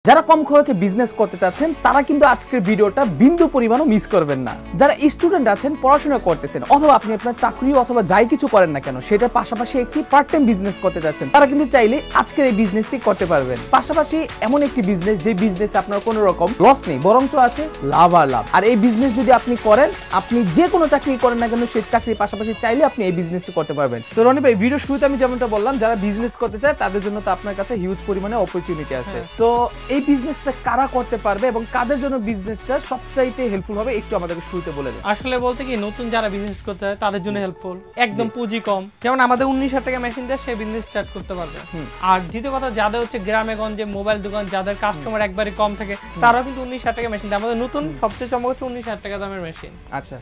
যারা কম খরচে বিজনেস করতে চাচ্ছেন তারা কিন্তু আজকের ভিডিওটা বিন্দু পরিমাণও মিস করবেন না। যারা স্টুডেন্ট আছেন, পড়াশোনা করতেছেন, অথবা আপনি আপনার চাকরি অথবা যাই কিছু করেন না কেন সেটার পাশাপাশি একটি পার্ট টাইম বিজনেস করতে চাচ্ছেন, তারা কিন্তু চাইলে আজকের এই বিজনেসটি করতে পারবেন। পাশাপাশি এমন একটি বিজনেস যে বিজনেস আপনার কোনো রকম লস নেই, বরঞ্চ আছে লাভ আর লাভ। আর এই বিজনেস যদি আপনি করেন, আপনি যে কোনো চাকরি করেন না কেন সেই চাকরির পাশাপাশি চাইলে আপনি এই বিজনেসটি করতে পারবেন। তো রনি ভাই, ভিডিও শুরুতে আমি যেমনটা বললাম, যারা বিজনেস করতে চায় তাদের জন্য তো আপনার কাছে হিউজ পরিমাণে অপরচুনিটি আছে। সো এই বিজনেসটা কারা করতে পারবে এবং কাদের জন্য বিজনেসটা সবচাইতে হেল্পফুল হবে একটু আমাদেরকে শুরুতে বলে দেন। আসলে বলতে কি, নতুন যারা বিজনেস করতে চায় তাদের জন্য হেল্পফুল, একদম পুঁজি কম। যেমন আমাদের 19,000 টাকা মেশিন দিয়ে সে বিজনেস স্টার্ট করতে পারবে। আর দ্বিতীয় কথা, যাদের হচ্ছে গ্রামে গঞ্জে মোবাইল দোকান, যাদের কাস্টমার একবারে কম থাকে, তারাও কিন্তু 19,000 টাকা মেশিন দেয়। আমাদের নতুন সবচেয়ে চমক হচ্ছে 19,000 টাকা দামের মেশিন। আচ্ছা,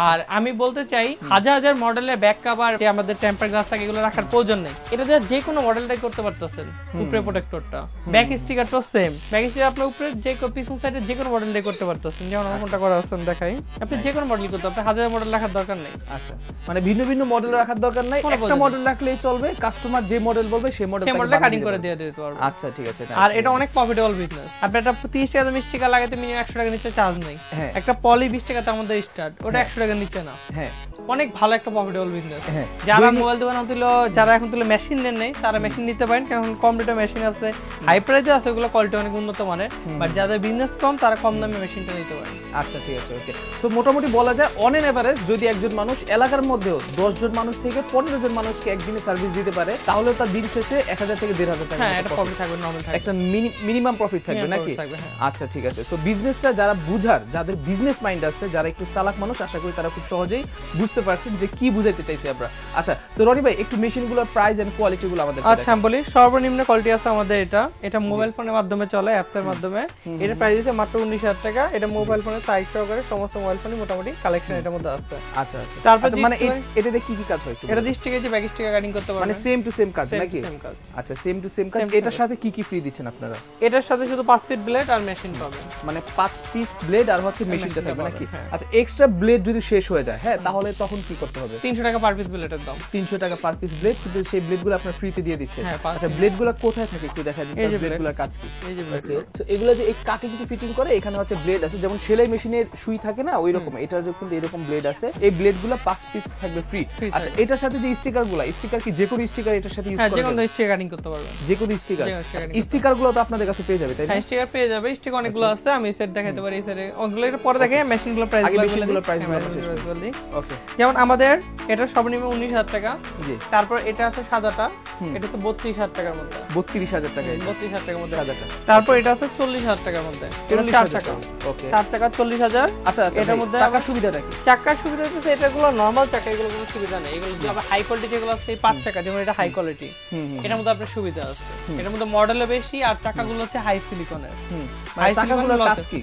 আর আমি বলতে চাই, হাজার হাজার মডেলের ব্যাক কভার যে আমাদের টেম্পার গ্লাস থাকে, এগুলো রাখার প্রয়োজন নেই। এটা দিয়ে যে কোনো মডেলটাই করতে পারতেছেন। উপরে প্রোটেক্টরটা, ব্যাক স্টিকারটা সেম, ব্যাক স্টিকার আপনার উপরে যে পিছন সাইডে যে কোনো মডেলটাই করতে পারতেছেন। যেমন কোনটা করা আছে দেখাই, আপনি যে কোনো মডেল করতে, আপনি হাজার মডেল রাখার দরকার নেই। আচ্ছা, মানে ভিন্ন ভিন্ন মডেল রাখার দরকার নাই, একটা মডেল রাখলেই চলবে। কাস্টমার যে মডেল বলবে সেই মডেলটা কাটিং করে দিয়ে দিতে পারবে। আচ্ছা, ঠিক আছে। আর এটা অনেক প্রফিটেবল বিজনেস। আপনি একটা 30 টাকা দামের স্টিকার লাগাতে মিনিমাম 100 টাকা নিচে চার্জ নেই। একটা পলি 20 টাকা তার মধ্যে স্টার্ট, ওটা 100 টাকা নিচে না। হ্যাঁ, অনেক ভালো একটা প্রফিটেবল বিজনেস। যারা মোবাইল দোকান যারা এখন মেশিন নেই, তারা মেশিন নিতে পারেন, কারণ কম রেটে মেশিন আছে, হাই প্রাইসে আছে, ওগুলো কোয়ালিটি অনেক উন্নত মানের। বাট যাদের বিজনেস কম, তারা কম দামে মেশিনটা নিতে পারেন। আচ্ছা, ঠিক আছে, ওকে। সো মোটামুটি বলা যায় অন এন এভারেজ যদি একজন মানুষ এলাকার মধ্যেও 10 জন মানুষ থেকে 15 জন মানুষকে একদিনে সার্ভিস দিতে পারে, তাহলে তার দিন শেষে 1000 থেকে 1500 টাকা একটা প্রফিট থাকবে, নরমাল থাকবে, একটা মিনিমাম প্রফিট থাকবে নাকি? আচ্ছা, ঠিক আছে। সো বিজনেসটা যারা বুঝার, যাদের বিজনেস মাইন্ড আছে, যারা একটু চালাক মানুষ, আশা করি তারা খুব সহজেই বুঝতে পারছেন যে কি বুঝাইতে চাইছি আমরা। আচ্ছা, তো রনি ভাই, একটু মেশিনগুলোর প্রাইস এন্ড কোয়ালিটি গুলো আমাদের আচ্ছা আমি বলি। সর্বনিম্ন কোয়ালিটি আছে আমাদের এটা মোবাইল ফোনের মাধ্যমে চলে, অ্যাপস এর মাধ্যমে। এটা প্রাইস আছে মাত্র 19,000 টাকা। এটা মোবাইল ফোনের সাইজ সহকারে সমস্ত মোবাইল ফোনে মোটামুটি কালেকশন এটার মধ্যে আছে। আচ্ছা, আচ্ছা। তারপর মানে এটাতে কি কি কাজ হয়? এটা স্টিকার যে ব্যাক স্টিকার কাটিং করতে পারবেন, মানে সেম টু সেম কাজ নাকি? আচ্ছা, সেম টু সেম কাজ। এটার সাথে কি কি ফ্রি দিচ্ছেন আপনারা? এটার সাথে শুধু 5 পিস ব্লেড আর মেশিন পাবেন। মানে 5 পিস ব্লেড আর হচ্ছে মেশিনটা থাকবে নাকি? আচ্ছা, এক্সট্রা ব্লেড যদি শেষ হয়ে যায়, হ্যাঁ, তাহলে তখন কি করতে হবে? 300 টাকা পার পিস ব্লেডের দাম। 300 টাকা পার পিস ব্লেড, কিন্তু সেই ব্লেডগুলো আপনারা ফ্রিতে দিয়ে দিচ্ছেন। আচ্ছা, ব্লেডগুলো কোথায় থাকে একটু দেখাই দিন। ব্লেডগুলোর কাজ কি? এই যে ব্লেড। তো এগুলো যে এই কাটে কিন্তু ফিটিং করে, এখানে হচ্ছে ব্লেড আছে, যেমন সেলাই মেশিনের সুই থাকে না, ওই রকম এটার কিন্তু এরকম ব্লেড আছে। এই ব্লেডগুলো 5 পিস থাকবে ফ্রি। আচ্ছা, এটার সাথে যে স্টিকারগুলো, স্টিকার কি যে কোনো স্টিকার এটার সাথে ইউজ করা যাবে? যে কোনো স্টিকার কাটিং করতে পারবেন, যে কোনো স্টিকার। স্টিকারগুলো তো আপনাদের কাছে পেয়ে যাবে, তাই না? হ্যাঁ, স্টিকার পেয়ে যাবে। স্টিকার অনেকগুলো আছে, আমি সেট দেখাইতে পারি। এই সেটে ওগুলো এটা পরে দেখে মেশিনগুলো প্রাইস বলি। ওকে, যেমন আমাদের এটা সর্বনিম্ন 19,000 টাকা। জি। তারপর এটা আছে সাদাটা, এটা হচ্ছে 32,000 টাকার মধ্যে। 32,000 টাকা? 32,000 টাকার মধ্যে সাদাটা। তারপর এটা আছে 40,000 টাকার মধ্যে। 4 টাকা। ওকে, 4 টাকা 40,000। আচ্ছা, আচ্ছা। এটার মধ্যে চাকার সুবিধাটা কি? চাকার সুবিধা হচ্ছে এটাগুলো নরমাল চাকা, এগুলো কোনো সুবিধা নেই। এগুলো যদি আবার হাই কোয়ালিটি যেগুলো আছে 5 টাকা, যেমন এটা হাই কোয়ালিটি, এটার মধ্যে আপনার সুবিধা আছে। এটার মধ্যে মডেলও বেশি, আর চাকাগুলো হচ্ছে হাই সিলিকনের। হাই চাকাগুলোর কাজ কি?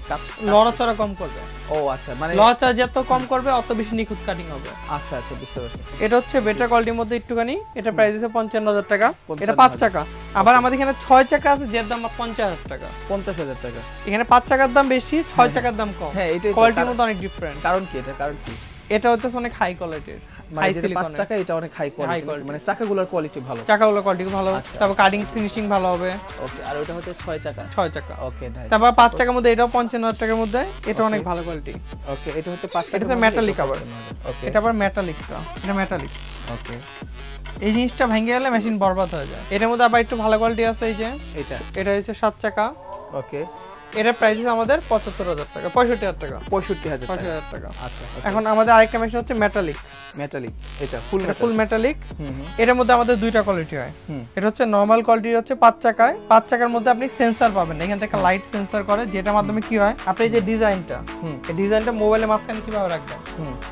লড়াচড়া কম করবে। ও আচ্ছা, মানে লড়াচড়া যত কম করবে অত বেশি নিখুঁত কাটিং হবে। আচ্ছা, আচ্ছা, বুঝতে পারছি। এটা হচ্ছে বেটার কোয়ালিটির মধ্যে একটুখানি। এটা প্রাইস আছে 55,000 টাকা। এটা 5 চাকা। আবার আমাদের এখানে 6 চাকা আছে, যার দাম 50,000 টাকা। 50,000 টাকা। এখানে 5 চাকার দাম বেশি, 6 চাকার দাম কম। হ্যাঁ, এটাই কোয়ালিটির মধ্যে অনেক ডিফারেন্ট। কারণ কি? এটা কারণ কি? এটা হচ্ছে অনেক হাই কোয়ালিটির, হাই সিলিকন। 5 চাকা এটা অনেক হাই কোয়ালিটি, মানে চাকাগুলোর কোয়ালিটি ভালো, চাকাগুলোর কোয়ালিটি ভালো, তারপর কাটিং ফিনিশিং ভালো হবে। ওকে, আর ওটা হচ্ছে 6 চাকা। 6 চাকা। ওকে, নাইস। তারপর 5 চাকার মধ্যে এটাও 55,000 টাকার মধ্যে। এটা অনেক ভালো কোয়ালিটি। ওকে, এটা হচ্ছে 5 চাকা। এটা হচ্ছে মেটালিক আবার। ওকে, এটা আবার মেটালিকটা, এটা মেটালিক। ওকে, এই জিনিসটা ভেঙে গেলে মেশিন বরবাদ হয়ে যায়। এটার মধ্যে আবার একটু ভালো কোয়ালিটি আছে, এই যে এটা হচ্ছে 7 চাকা। ওকে, এটা প্রাইস আমাদের 75,000 টাকা, 65,000 টাকা। 65,000 টাকা। আচ্ছা, এখন আমাদের আরেকটা মেশিন হচ্ছে মেটালিক। এটা ফুল মেটালিক। এটার মধ্যে আমাদের দুইটা কোয়ালিটি হয়। এটা হচ্ছে নরমাল কোয়ালিটি, হচ্ছে 5 চাকায়। 5 চাকার মধ্যে আপনি সেন্সর পাবেন, এখান থেকে লাইট সেন্সর করে, যেটার মাধ্যমে কি হয়, আপনি যে ডিজাইনটা, এই ডিজাইনটা মোবাইলে মাঝখানে কিভাবে রাখবেন,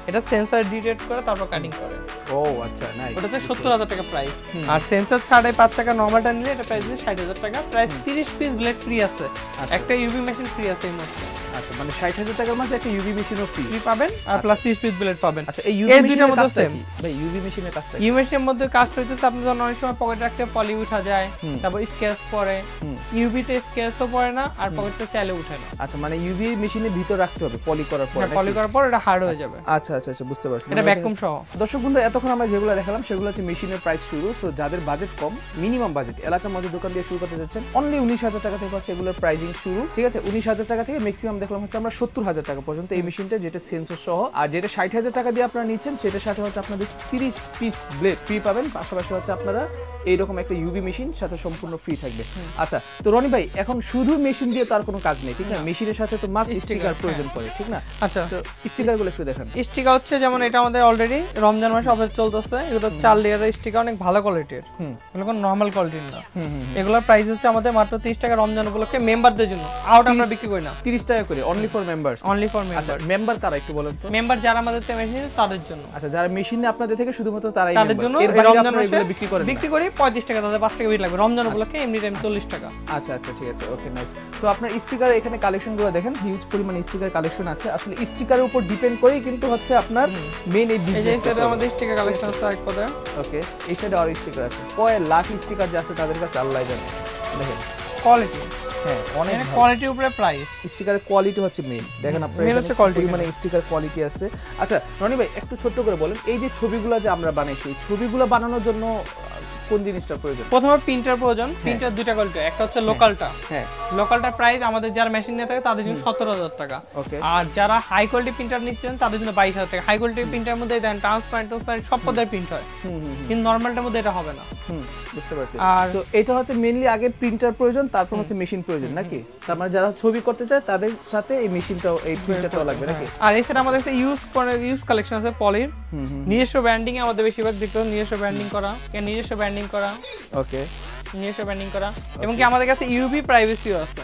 এটা সেন্সর ডিটেক্ট করে তারপর কাটিং করে। ও আচ্ছা, নাইস। ওটাতে 70,000 টাকা প্রাইস। আর সেন্সর ছাড়াই 5 চাকা নরমালটা নিলে এটা প্রাইস 60,000 টাকা। প্রাইস 30 পিস ব্লেড ফ্রি আছে, একটা ইউভি মেশিন ফ্রি আছে এই মধ্যে। আচ্ছা, মানে 60,000 টাকার মাঝে একটা ইউভি মেশিনও ফ্রি পাবেন, আর প্লাস 30 পিস ব্লেড পাবেন। আচ্ছা, এই ইউভি মেশিনের মধ্যে সেম ভাই? ইউভি মেশিনের কাজটা কি? ইউভি মেশিনের মধ্যে কাজটা হচ্ছে আপনি যখন অনেক সময় পকেটে রাখতে পলি উঠা যায়, তারপর স্কেচ পড়ে। ইউভিতে স্কেচও পড়ে না, আর পকেটে চাইলে উঠে না। আচ্ছা, মানে ইউভি মেশিনের ভিতর রাখতে হবে পলি করার পর? পলি করার পর এটা হার্ড হয়ে যাবে। আচ্ছা, আচ্ছা, আচ্ছা, বুঝতে পারছি। এটা ভ্যাকুয়াম সহ। দর্শক বন্ধু, এতক্ষণ আমরা যেগুলো দেখালাম সেগুলো হচ্ছে মেশিনের প্রাইস শুরু। সো যাদের বাজেট কম, মিনিমাম বাজেট, এলাকার মধ্যে দোকান দিয়ে শুরু করতে যাচ্ছেন, অনলি 19,000 টাকা থেকে হচ্ছে এগুলোর এগুলোর প্রাইসিং শুরু, ঠিক আছে, 19,000 টাকা থেকে ম্যাক্সিমাম দেখলাম হচ্ছে আমরা 70,000 টাকা পর্যন্ত এই মেশিনটা, যেটা সেন্সর সহ। আর যেটা 60,000 টাকা দিয়ে আপনারা নিচ্ছেন সেটার সাথে হচ্ছে আপনাদের 30 পিস ব্লেড ফ্রি পাবেন, পাশাপাশি হচ্ছে আপনারা এইরকম একটা ইউভি মেশিন সাথে সম্পূর্ণ ফ্রি থাকবে। আচ্ছা, তো রনি ভাই এখন শুধু মেশিন দিয়ে তার কোনো কাজ নেই, ঠিক না, মেশিনের সাথে তো মাস্ট স্টিকার প্রয়োজন পড়ে, ঠিক না? আচ্ছা, তো স্টিকারগুলো একটু দেখান। স্টিকার হচ্ছে যেমন এটা আমাদের অলরেডি রমজান মাসে অফার চলতেছে, এগুলো 4 লেয়ারের স্টিকার, অনেক ভালো কোয়ালিটির, এগুলো কোনো নরমাল কোয়ালিটির না। এগুলোর প্রাইস হচ্ছে আমাদের মাত্র 30 টাকা রমজান উপলক্ষে মেম্বারদের জন্য। আউট আমরা বিক্রি করি না, 30 টাকা করে only for members. Only for member. আচ্ছা, মেম্বার কারা একটু বলেন তো? মেম্বার যারা আমাদের থেকে মেশিন তাদের জন্য। আচ্ছা, যারা মেশিনে আপনাদের থেকে শুধুমাত্র তারাই তাদের জন্য এর বাইরে রমজান আপনারা মাসে এগুলো বিক্রি করেন? বিক্রি করি 35 টাকা, তাদের 5 টাকা বিল লাগবে রমজান উপলক্ষে, এমনি টাইম 40 টাকা। আচ্ছা আচ্ছা, ঠিক আছে, ওকে, নাইস। সো আপনার স্টিকার এখানে কালেকশনগুলো দেখেন, হিউজ পরিমাণ স্টিকার কালেকশন আছে। আসলে স্টিকারের উপর ডিপেন্ড করেই কিন্তু হচ্ছে আপনার মেইন এই বিজনেসটা। এই যে আমাদের স্টিকার কালেকশন আছে এক কথা। ওকে, এই সাইডে আর স্টিকার আছে, কয় লাখ স্টিকার যে আছে তাদের কাছে আল্লাহ জানে। দেখেন কোয়ালিটি, হ্যাঁ, অনেক কোয়ালিটির উপরে প্রাইস। স্টিকারের কোয়ালিটি হচ্ছে মেইন। দেখেন আপনার মেইন হচ্ছে কোয়ালিটি, মানে স্টিকার কোয়ালিটি আছে। আচ্ছা রনি ভাই, একটু ছোট্ট করে বলেন, এই যে ছবিগুলো যে আমরা বানাইছি, এই ছবিগুলো বানানোর জন্য কোন জিনিসটা প্রয়োজন? প্রথমে প্রিন্টার প্রয়োজন। প্রিন্টার দুইটা কোয়ালিটি, একটা হচ্ছে লোকালটা। হ্যাঁ, লোকালটার প্রাইস আমাদের যারা মেশিন নিয়ে থাকে তাদের জন্য 17,000 টাকা। ওকে। আর যারা হাই কোয়ালিটি প্রিন্টার নিচ্ছেন তাদের জন্য 22,000 টাকা। হাই কোয়ালিটি প্রিন্টারের মধ্যে দেন ট্রান্সপারেন্ট সব পদের প্রিন্ট হয়, কিন্তু নরমালটার মধ্যে এটা হবে না। বুঝতে পারছি। আর সো এটা হচ্ছে মেইনলি আগে প্রিন্টার প্রয়োজন, তারপর হচ্ছে মেশিন প্রয়োজন নাকি? তার মানে যারা ছবি করতে চায় তাদের সাথে এই মেশিনটাও, এই প্রিন্টারটাও লাগবে নাকি? আর এছাড়া আমাদের কাছে ইউজ কালেকশন আছে পলির, নিজস্ব ব্র্যান্ডিং এ আমাদের বেশিরভাগ দেখতে হবে, নিজস্ব ব্র্যান্ডিং করা, নিজস্ব ব্র্যান্ডিং করা। ওকে, নিজস্ব ব্র্যান্ডিং করা, এবং কি আমাদের কাছে ইউভি প্রাইভেসিও আছে।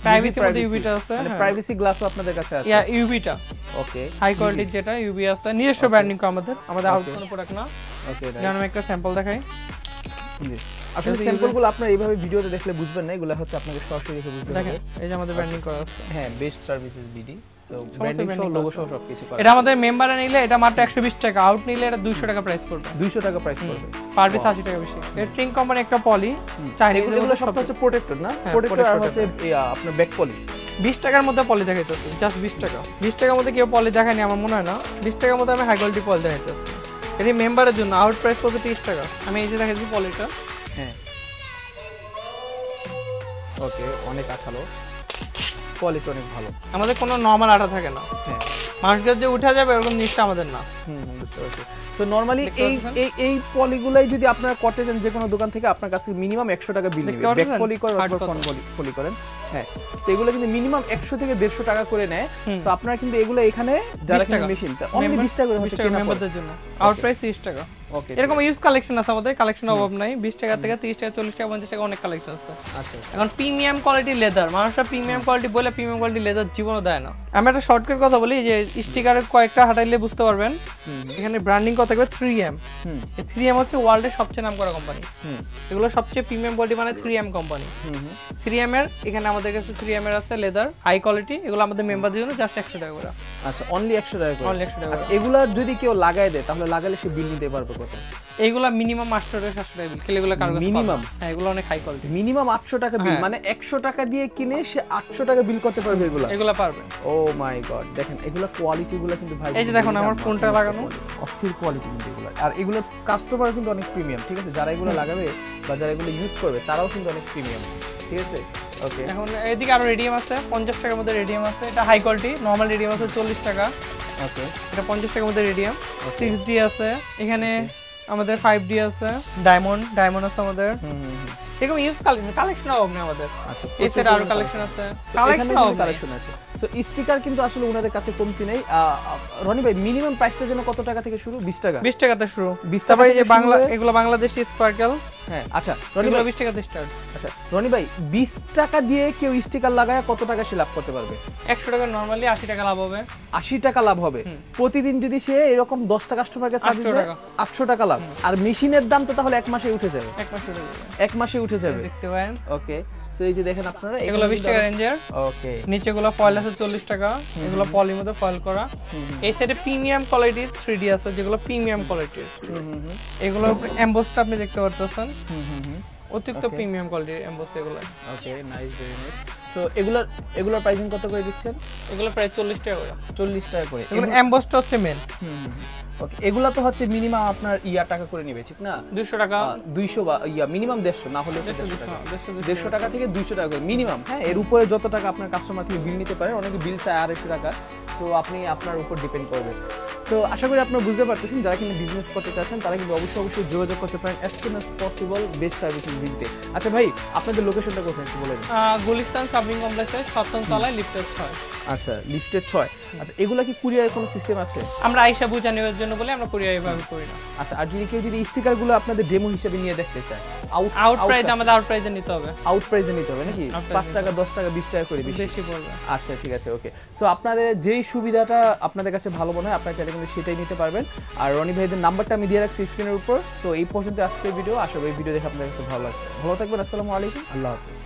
প্রাইভেসির মধ্যে ইউভিটা আছে, মানে প্রাইভেসি গ্লাসও আপনাদের কাছে আছে? ইউভিটা ওকে, হাই কোয়ালিটির যেটা ইউভি আছে, নিজস্ব ব্র্যান্ডিং করা আমাদের আউট কোনো প্রোডাক্ট না। ওকে, যেমন আমি একটা স্যাম্পল দেখাই। জি, আসলে স্যাম্পলগুলো আপনারা এইভাবে ভিডিওতে দেখলে বুঝবেন না, এগুলো হচ্ছে আপনাদের সরাসরি দেখে বুঝতে হবে। দেখেন এই যে আমাদের ব্র্যান্ডিং করা আছে, হ্যাঁ, best services BD. So branding সহ লোগো সহ সবকিছু করা। এটা আমাদের মেম্বারে নিলে এটা মাত্র 120 টাকা, আউট নিলে এটা 200 টাকা প্রাইস পড়বে। 200 টাকা প্রাইস পড়বে, পার পিস 80 টাকা বেশি। এটা ট্রিং কোম্পানি একটা পলি, চাইনিজ এগুলো সব হচ্ছে প্রোটেক্টর না? প্রোটেক্টর আর হচ্ছে আপনার ব্যাক পলি। 20 টাকার মধ্যে পলি দেখাইতেছি, জাস্ট 20 টাকা। 20 টাকার মধ্যে কেউ পলি দেখায়নি আমার মনে হয় না। 20 টাকার মধ্যে আমি হাই কোয়ালিটি পলি দেখাইতেছি। এটি মেম্বারের জন্য, আউট প্রাইস পড়বে 30 টাকা। আমি এই যে দেখাইছি পলিটা। হ্যাঁ, ওকে, অনেক আঠালো, কোয়ালিটি অনেক ভালো। আমাদের কোনো নরমাল আটা থাকে না। হ্যাঁ, মানুষের যে উঠে যাবে এরকম জিনিসটা আমাদের না। বুঝতে পারছি। সো নরমালি এই পলিগুলাই যদি আপনারা করতে চান যে কোনো দোকান থেকে, আপনার কাছে মিনিমাম 100 টাকা বিল নেবে। ব্যাক পলি করেন অথবা ফ্রন্ট পলি করেন, হ্যাঁ, সো এগুলো কিন্তু মিনিমাম 100 থেকে 150 টাকা করে নেয়। সো আপনারা কিন্তু এগুলো এখানে যারা কিনে মেশিনটা অনলি 20 টাকা করে হচ্ছে কেনা মেম্বারদের জন্য, আউট প্রাইস 30 টাকা। ওকে, এরকম ইউজ কালেকশন আছে আমাদের, কালেকশন অভাব নাই। 20 টাকা থেকে 30 টাকা, 40 টাকা, 50 টাকা অনেক কালেকশন আছে। আচ্ছা, এখন প্রিমিয়াম কোয়ালিটি লেদার, মানুষরা প্রিমিয়াম কোয়ালিটি বলে প্রিমিয়াম কোয়ালিটি লেদার জীবনও দেয় না। আমি একটা শর্টকাট কথা বলি, যে স্টিকারের কয়েকটা হাঁটাইলে বুঝতে পারবেন। এখানে ব্র্যান্ডিং কথা থাকবে 3M। এই 3M হচ্ছে ওয়ার্ল্ডের সবচেয়ে নামকরা কোম্পানি। এগুলো সবচেয়ে প্রিমিয়াম কোয়ালিটি মানে 3M কোম্পানি। 3M এর এখানে আমাদের কাছে 3M এর আছে লেদার হাই কোয়ালিটি, এগুলো আমাদের মেম্বারদের জন্য জাস্ট 100 টাকা করে। আচ্ছা, অনলি 100 টাকা করে। অনলি 100 টাকা। আচ্ছা, এগুলা যদি কেউ লাগায় দেয় তাহলে লাগালে সে বিল নিতে পারবে কত? এইগুলা মিনিমাম 800 টাকা 700 টাকা বিল, খেলে এগুলো কারো মিনিমাম? হ্যাঁ, এগুলো অনেক হাই কোয়ালিটি। মিনিমাম 800 টাকা বিল, মানে 100 টাকা দিয়ে কিনে সে 800 টাকা বিল করতে পারবে এগুলা পারবে। ও মাই গড, দেখেন এগুলা কোয়ালিটি গুলো কিন্তু ভাই, এই যে দেখুন আমার ফোনটা লাগানো, অস্থির কোয়ালিটি কিন্তু এগুলো। আর এগুলোর কাস্টমার কিন্তু অনেক প্রিমিয়াম, ঠিক আছে, যারা এগুলো লাগাবে বা যারা এগুলো ইউজ করবে তারাও কিন্তু অনেক প্রিমিয়াম, ঠিক আছে। ওকে, এখন এদিকে আরো রেডিয়াম আছে 50 টাকার মধ্যে রেডিয়াম আছে, এটা হাই কোয়ালিটি। নরমাল রেডিয়াম আছে 40 টাকা। ওকে, এটা 50 টাকার মধ্যে রেডিয়াম। 6D আছে এখানে, আমাদের 5D আছে, ডায়মন্ড আছে আমাদের। এরকম ইউজ কালেকশন হবে আমাদের। আচ্ছা, এছাড়া আরো কালেকশন আছে, কালেকশন আছে। সো স্টিকার কিন্তু আসলে ওনাদের কাছে কমতি নেই। রনি ভাই, মিনিমাম প্রাইসটা যেন কত টাকা থেকে শুরু? 20 টাকা। 20 টাকাতে শুরু। 20 টাকা এই যে বাংলা, এগুলো বাংলাদেশি স্পার্কেল। হ্যাঁ, আচ্ছা রনি ভাই, 20 টাকাতে স্টার্ট। আচ্ছা রনি ভাই, 20 টাকা দিয়ে কেউ স্টিকার লাগায় কত টাকা সে লাভ করতে পারবে? 100 টাকা নরমালি 80 টাকা লাভ হবে। 80 টাকা লাভ হবে প্রতিদিন যদি সে এরকম 10টা কাস্টমারকে সার্ভিস দেয়, 800 টাকা লাভ। আর মেশিনের দাম তো তাহলে এক মাসে উঠে যাবে। এক মাসে উঠে যাবে, দেখতে পারেন। ওকে, সো এই যে দেখেন আপনারা, এগুলো 20 টাকা রেঞ্জের। ওকে, নিচেগুলো ফয়েল আছে 40 টাকা, এগুলো পলির মধ্যে ফয়েল করা। এই সাইডে প্রিমিয়াম কোয়ালিটির 3D আছে, যেগুলো প্রিমিয়াম কোয়ালিটির। এগুলো এমবসটা আপনি দেখতে পারতেছেন, অতিরিক্ত প্রিমিয়াম কোয়ালিটির এমবস এগুলো। ওকে, নাইস, ভেরি নাইস। সো এগুলোর প্রাইসিং কত করে দিচ্ছেন? এগুলো প্রায় 40 টাকা করে। 40 টাকা করে। এগুলো এমবসটা হচ্ছে মেন। ওকে, এগুলা তো হচ্ছে মিনিমাম আপনার টাকা করে নেবে, ঠিক না? 200 টাকা, 200 বা মিনিমাম 150, না হলে 150 টাকা থেকে 200 টাকা করে মিনিমাম। হ্যাঁ, এর উপরে যত টাকা আপনার কাস্টমার থেকে বিল নিতে পারে, অনেকে বিল চায় 250 টাকা। সো আপনি আপনার উপর ডিপেন্ড করবে। সো আশা করি আপনারা বুঝতে পারতেছেন, যারা কিন্তু বিজনেস করতে চাচ্ছেন তারা কিন্তু অবশ্যই যোগাযোগ করতে পারেন as soon as possible best services দিতে। আচ্ছা ভাই, আপনাদের লোকেশনটা কোথায় একটু বলেন। গুলিস্তান শপিং কমপ্লেক্সের 7ম তলায় লিফটের 6। আচ্ছা, লিফটের 6। আচ্ছা, এগুলা কি কুরিয়ারের কোনো সিস্টেম আছে? আমরা আইসা বুঝা নেওয়ার জন্য বলে আমরা কুরিয়ার এভাবে করি না। আচ্ছা, আর যদি কেউ স্টিকারগুলো আপনাদের ডেমো হিসেবে নিয়ে দেখতে চায়, আউট প্রাইস আমাদের আউট প্রাইসে নিতে হবে। আউট প্রাইসে নিতে হবে নাকি? 5 টাকা 10 টাকা 20 টাকা করে বেশি পড়বে। আচ্ছা ঠিক আছে, ওকে। সো আপনাদের যেই সুবিধাটা আপনাদের কাছে ভালো মনে হয় আপনারা চাইলে কিন্তু সেটাই নিতে পারবেন। আর রনি ভাইদের নাম্বারটা আমি দিয়ে রাখছি স্ক্রিনের উপর। সো এই পর্যন্ত আজকের ভিডিও। আশা করি ভিডিও দেখে আপনাদের কাছে ভালো লাগছে। ভালো থাকবেন। আসসালামু আলাইকুম। আল্লাহ হাফেজ।